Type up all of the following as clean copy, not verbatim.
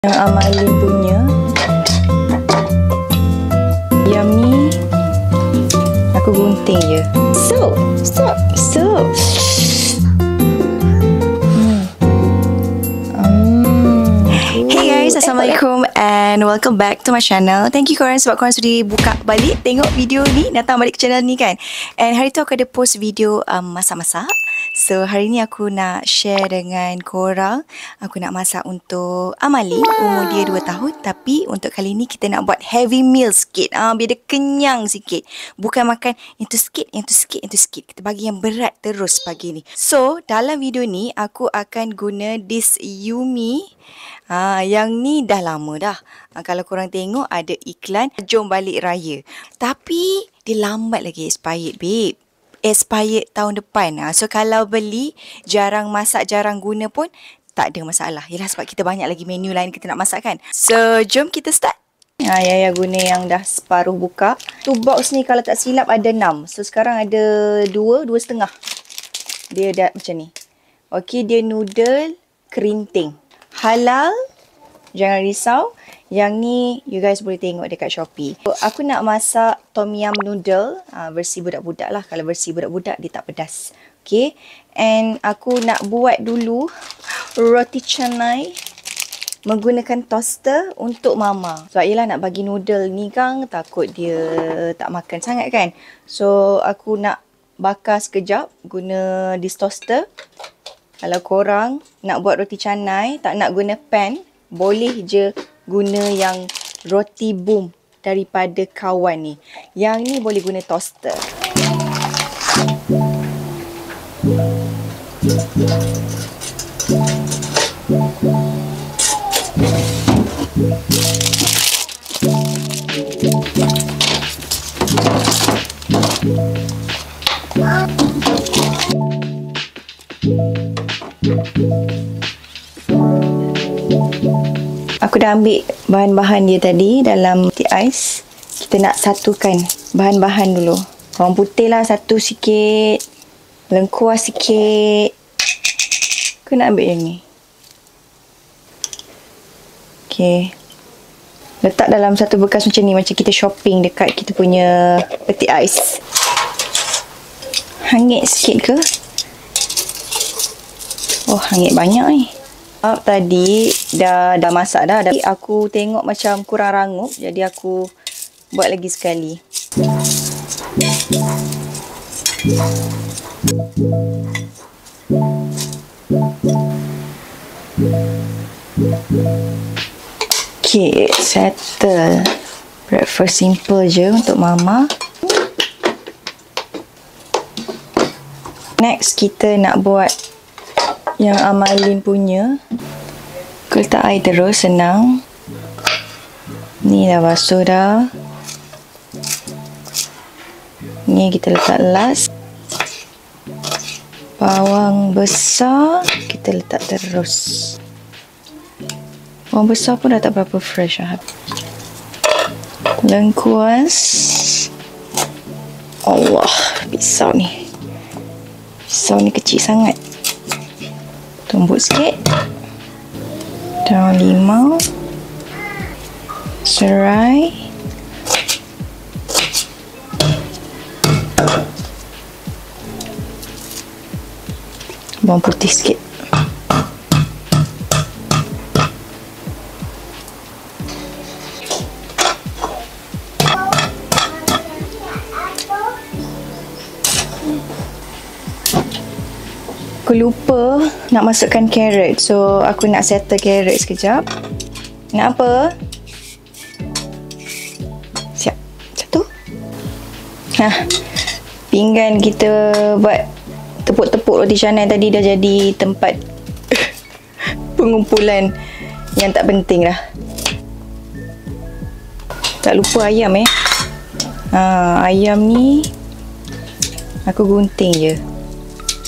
Yang Amalin punya. Yang ni aku gunting je. So. Hey guys, Assalamualaikum and welcome back to my channel. Thank you korang sebab korang sudi buka balik tengok video ni, datang balik ke channel ni kan. And hari tu aku ada post video masak-masak. So hari ni aku nak share dengan korang. Aku nak masak untuk Amali, umur dia 2 tahun. Tapi untuk kali ni kita nak buat heavy meal sikit, biar dia kenyang sikit. Bukan makan yang tu sikit, yang tu sikit, yang tu sikit. Kita bagi yang berat terus pagi ni. So dalam video ni aku akan guna this Yumi. Yang ni dah lama dah. Kalau korang tengok ada iklan jom balik raya. Tapi dia lambat lagi expired babe. Expired tahun depan. So kalau beli jarang masak, jarang guna pun tak ada masalah. Yalah sebab kita banyak lagi menu lain kita nak masak kan. So jom kita start. Ya guna yang dah separuh buka. Tu box ni kalau tak silap ada 6. So sekarang ada 2.5. Dia dah macam ni. Okey, dia noodle kerinting. Halal. Jangan risau. Yang ni you guys boleh tengok dekat Shopee. So, aku nak masak tom yum noodle versi budak-budak lah. Kalau versi budak-budak dia tak pedas. Okay. And aku nak buat dulu roti canai menggunakan toaster untuk mama. Sebab yelah nak bagi noodle ni kan takut dia tak makan sangat kan. So aku nak bakar sekejap guna this toaster. Kalau korang nak buat roti canai tak nak guna pan, boleh je guna yang roti boom daripada kawan ni. Yang ni boleh guna toaster. Aku dah ambil bahan-bahan dia tadi dalam tea ais. Kita nak satukan bahan-bahan dulu. Bawang putih lah satu sikit. Lengkuas sikit. Aku nak ambil yang ni. Okay. Letak dalam satu bekas macam ni. Macam kita shopping dekat kita punya peti ais. Hangit sikit ke? Oh, hangit banyak ni. Tadi dah masak dah. Aku tengok macam kurang rangup. Jadi aku buat lagi sekali. Okay, settle. Breakfast simple je untuk mama. Next kita nak buat yang Amalin punya. Aku letak air terus, senang. Ni dah basuh dah. Ni kita letak last. Bawang besar kita letak terus. Bawang besar pun dah tak berapa fresh lah. Lengkuas. Allah, pisau ni. Pisau ni kecil sangat. Tumbuk sikit. Daun limau. Serai. Bawang putih sikit. Aku lupa nak masukkan carrot. So aku nak settle carrot sekejap. Nak apa? Siap. Satu. Pinggan kita buat tepuk-tepuk roti canai tadi dah jadi tempat pengumpulan yang tak penting dah. Tak lupa ayam ayam ni aku gunting je.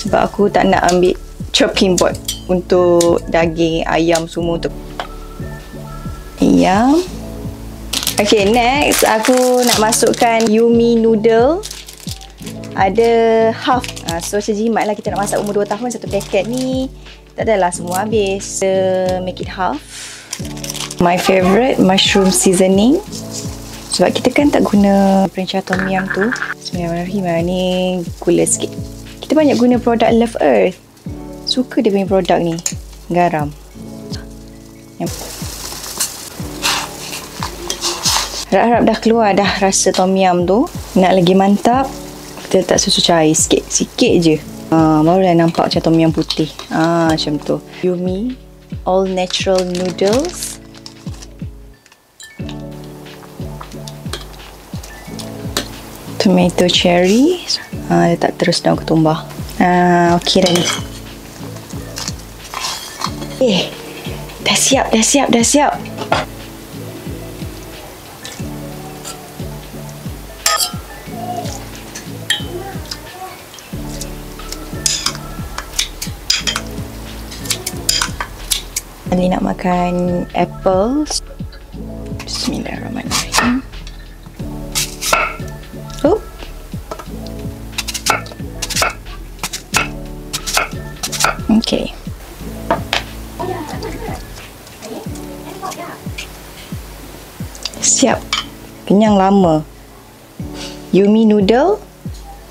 Sebab aku tak nak ambil chopping board untuk daging ayam semua untuk ayam. Okay, next aku nak masukkan Yumi noodle. Ada half. So sejimat lah kita nak masak umur 2 tahun. Satu paket ni tak adalah semua habis. Make it half. My favourite mushroom seasoning. Sebab kita kan tak guna perinca tom yum tu. Bismillahirrahmanirrahim. Ni gula sikit. Kita banyak guna produk Love Earth. Suka dia punya produk ni. Garam. Harap-harap dah keluar dah rasa tom yum tu. Nak lagi mantap, kita letak susu cair sikit. Sikit je. Barulah nampak macam tom yum putih. Macam tu. Yummy all natural noodles. Tomato cherry. Letak terus daun ketumbar. Okey dah ni. Dah siap. Ali nak makan apples. Bismillahirrahmanirrahim. Okay. Siap. Kenyang lama. Yummy noodle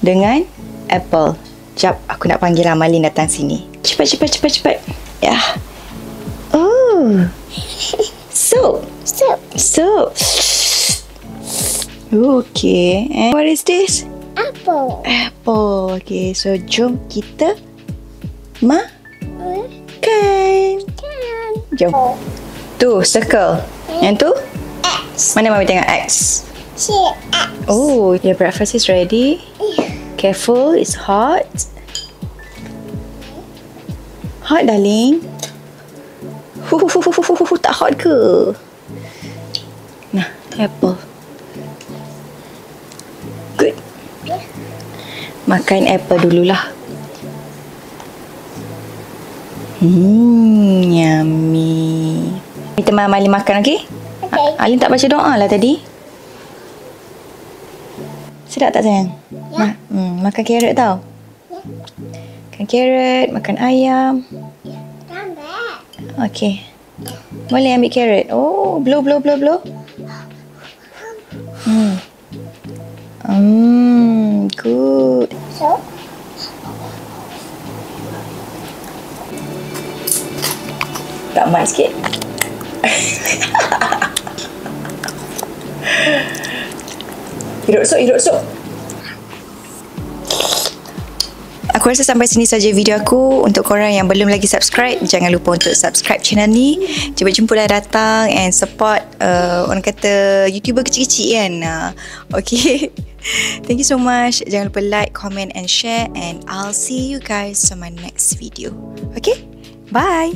dengan apple. Jap, aku nak panggil Amalin datang sini. Cepat. Ya. Oh. Soup. Okay. And what is this? Apple. Okay, so jom kita makan. Jom. Tu, circle. Yang tu? X. Mana Mami tengok X? X. Oh, your breakfast is ready. Careful, it's hot. Hot, darling. Tak hot ke? Nah, apple. Good. Makan apple dululah. Yummy. Kita Amalin makan, okey? Okay. Alin tak baca doa lah tadi. Sedap tak sayang? Ya. Makan carrot tau. Ya. Makan carrot, makan ayam. Tambah. Okey. Boleh ambil carrot. Oh, blow. Good. So, Tak mat sikit. Hidup sok. Aku rasa sampai sini saja video aku. Untuk korang yang belum lagi subscribe, jangan lupa untuk subscribe channel ni. Cuba jumpalah datang and support orang kata YouTuber kecil-kecil kan. Okay. Thank you so much. Jangan lupa like, comment and share, and I'll see you guys on my next video. Okay? Bye.